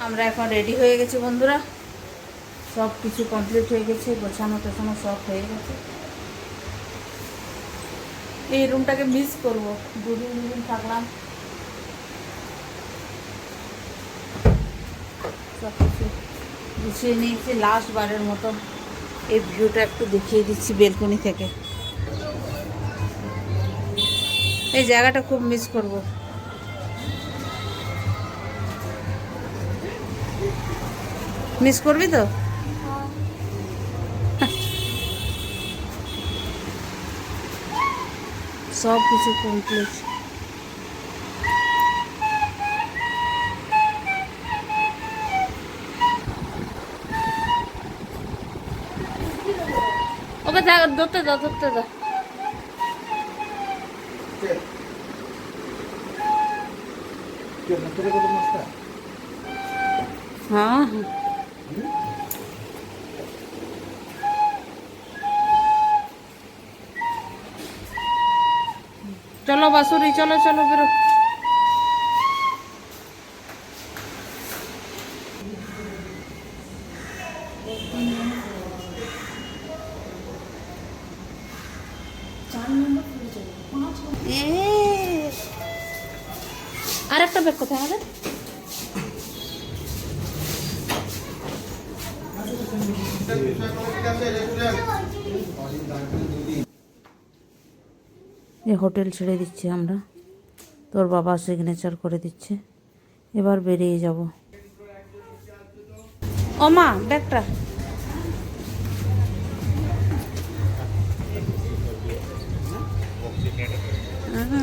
আমরা এখন রেডি হয়ে গেছি বন্ধুরা, সব কিছু কমপ্লিট হয়ে গেছে, গোছানো টোছানো সব হয়ে গেছে। এই রুমটাকে মিস করবো, দুদিন থাকলাম, সব কিছু গুছিয়ে নিয়েছি লাস্ট বারের মতো। এই ভিউটা একটু দেখিয়ে দিচ্ছি বেলকনি থেকে। এই জায়গাটা খুব মিস করব। মিস করবি তো? সব কিছু কমপ্লিট। ওকে ধরতে দাও, ধরতে দাও। हाँ चलो बासुरी, चलो चलो फिर। আরেকটা ব্যাগ কোথায় আমাদের? এই হোটেল ছেড়ে দিচ্ছি আমরা, তোর বাবা সিগনেচার করে দিচ্ছে, এবার বেরিয়ে যাব। ও মা, ব্যাগটা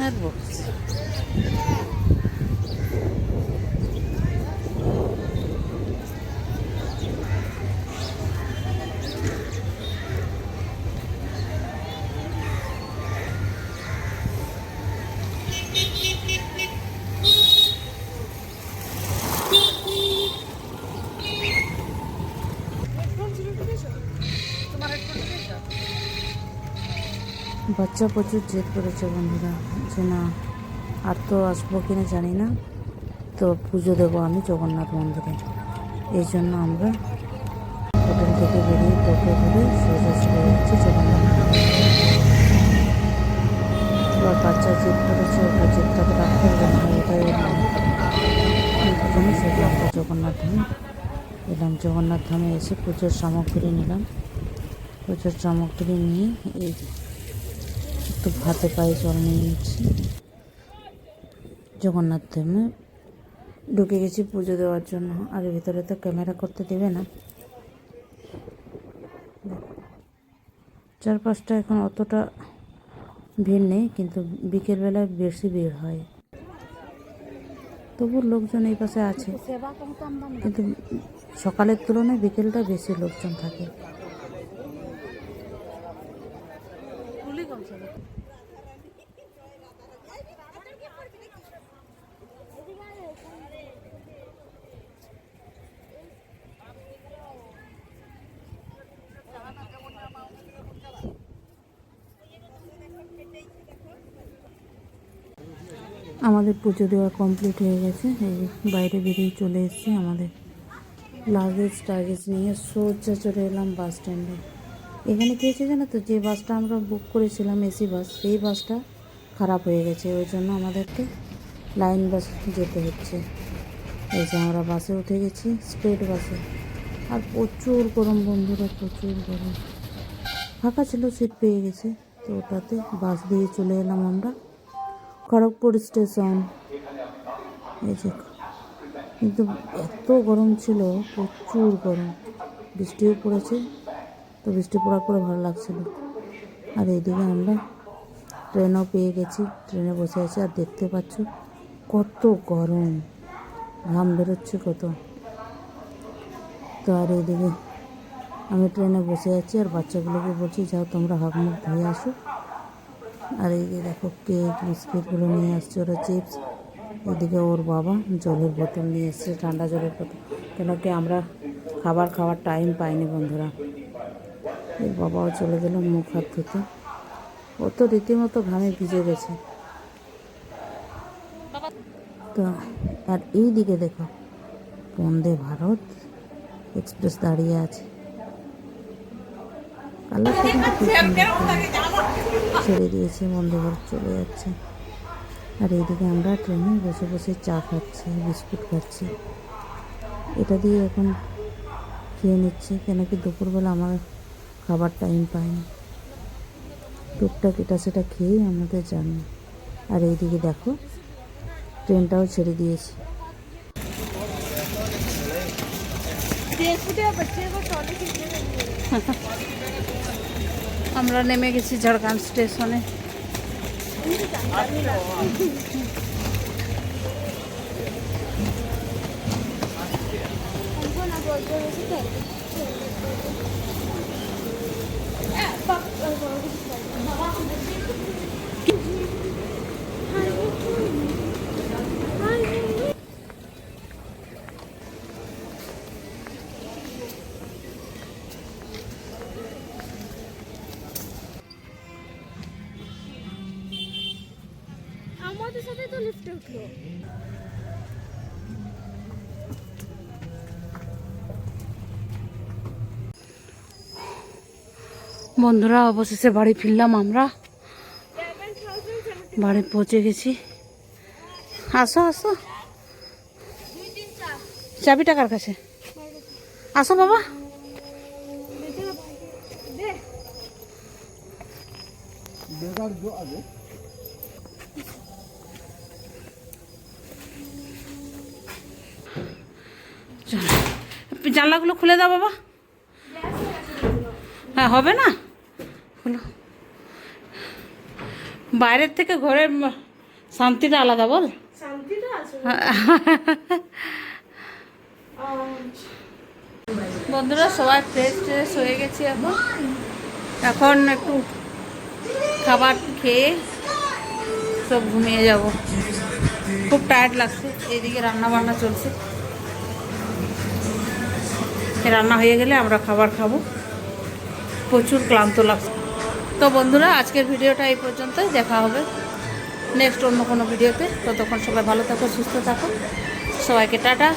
আর বক্স। বাচ্চা প্রচুর জেদ করেছে বন্ধুরা, যে না আর তো আসবো কিনা জানি না, তো পুজো দেবো আমি জগন্নাথ মন্দিরে। এই জন্য আমরা হোটেল থেকে বেরিয়ে টোটো করে সোজা চলে যাচ্ছি জগন্নাথ মন্দিরে। এবার বাচ্চা জেদ করেছে, ওটা জেদটা তো রাখতে হবে না, এটাই ওর মনে করে। এই জন্য সেটা আমরা জগন্নাথ ধামে এলাম। জগন্নাথ ধামে এসে পুজোর সামগ্রী নিলাম। পুজোর সামগ্রী নিয়ে এই একটু হাতে পায়ে জল নিয়ে নিচ্ছি। জগন্নাথ ধামে ঢুকে গেছি পুজো দেওয়ার জন্য। আর ভিতরে তো ক্যামেরা করতে দেবে না। চারপাশটা এখন অতটা ভিড় নেই, কিন্তু বিকেলবেলায় বেশি ভিড় হয়। তবু লোকজন এই পাশে আছে, কিন্তু সকালের তুলনায় বিকেলটা বেশি লোকজন থাকে। আমাদের পুজো দেওয়া কমপ্লিট হয়ে গেছে। এই বাইরে বেরিয়ে চলে এসেছি, আমাদের লাগেজ নিয়ে সোজা চলে এলাম বাস স্ট্যান্ডে। এখানে কী হয়েছে জানো তো, যে বাসটা আমরা বুক করেছিলাম এসি বাস, সেই বাসটা খারাপ হয়ে গেছে, ওই জন্য আমাদেরকে লাইন বাস যেতে হচ্ছে। এই যে আমরা বাসে উঠে গেছি, স্টেট বাসে। আর প্রচুর গরম বন্ধুরা, প্রচুর গরম। ফাঁকা ছিল, সিট পেয়ে গেছে, তো ওটাতে বাস দিয়ে চলে এলাম আমরা খড়গপুর স্টেশন। এই যে, কিন্তু এত গরম ছিল, প্রচুর গরম। বৃষ্টিও পড়েছে, তো বৃষ্টি পড়ার পরে ভালো লাগছিল। আর এইদিকে আমরা ট্রেনও পেয়ে গেছি, ট্রেনে বসে আছি। আর দেখতে পাচ্ছ কত গরম, ঘাম বেরোচ্ছে কত। তো আর এইদিকে আমি ট্রেনে বসে আছি, আর বাচ্চাগুলোকে বলছি যাও তোমরা হাত মুখ ধুয়ে আসো। আর এই যে দেখো কেক বিস্কিটগুলো নিয়ে আসছে ওরা, চিপস। এদিকে ওর বাবা জলের বোতল নিয়ে এসছে, ঠান্ডা জলের বোতল, কেন কি আমরা খাওয়ার টাইম পাইনি বন্ধুরা। এর বাবাও চলে গেল মুখ হাত ধুতে, ও তো রীতিমতো ঘামে ভিজে গেছে। তো আর এই দিকে দেখো বন্দে ভারত এক্সপ্রেস দাঁড়িয়ে আছে। কালারটা কিন্তু খুব সুন্দর ছেড়ে দিয়েছে, বন্দে ভারত চলে যাচ্ছে। আর এইদিকে আমরা ট্রেনে বসে বসে চা খাচ্ছি, বিস্কুট খাচ্ছি। এটা দিয়ে এখন খেয়ে নিচ্ছি, কেন কি দুপুরবেলা আমার খাবার টাইম পাই না। টুকটাক এটা সেটা খেয়েই আমাদের জার্নি। আর এইদিকে দেখো ট্রেনটাও ছেড়ে দিয়েছি। আমরা নেমে গেছি ঝাড়গ্রাম স্টেশনে। আমাদের সাথে তো লিফটে উঠলো। বন্ধুরা অবশেষে বাড়ি ফিরলাম, আমরা বাড়ি পৌঁছে গেছি। আসো আসো, চাবি টাকার কাছে আসো বাবা। জানলাগুলো খুলে দাও বাবা। হ্যাঁ হবে না, হলো বাইরের থেকে ঘরের শান্তিটা আলাদা, বল। বন্ধুরা সবাই ফ্রেশ ট্রেশ হয়ে গেছি, এখন একটু খাবার খেয়ে সব ঘুমিয়ে যাব। খুব টায়ার্ড লাগছে। এইদিকে রান্না বান্না চলছে, রান্না হয়ে গেলে আমরা খাবার খাবো। প্রচুর ক্লান্ত লাগছে। তো বন্ধুরা আজকের ভিডিওটা এই পর্যন্তই, দেখা হবে নেক্সট অন্য কোনো ভিডিওতে। ততক্ষণ সবাই ভালো থাকো, সুস্থ থাকো, সবাইকে টাটা।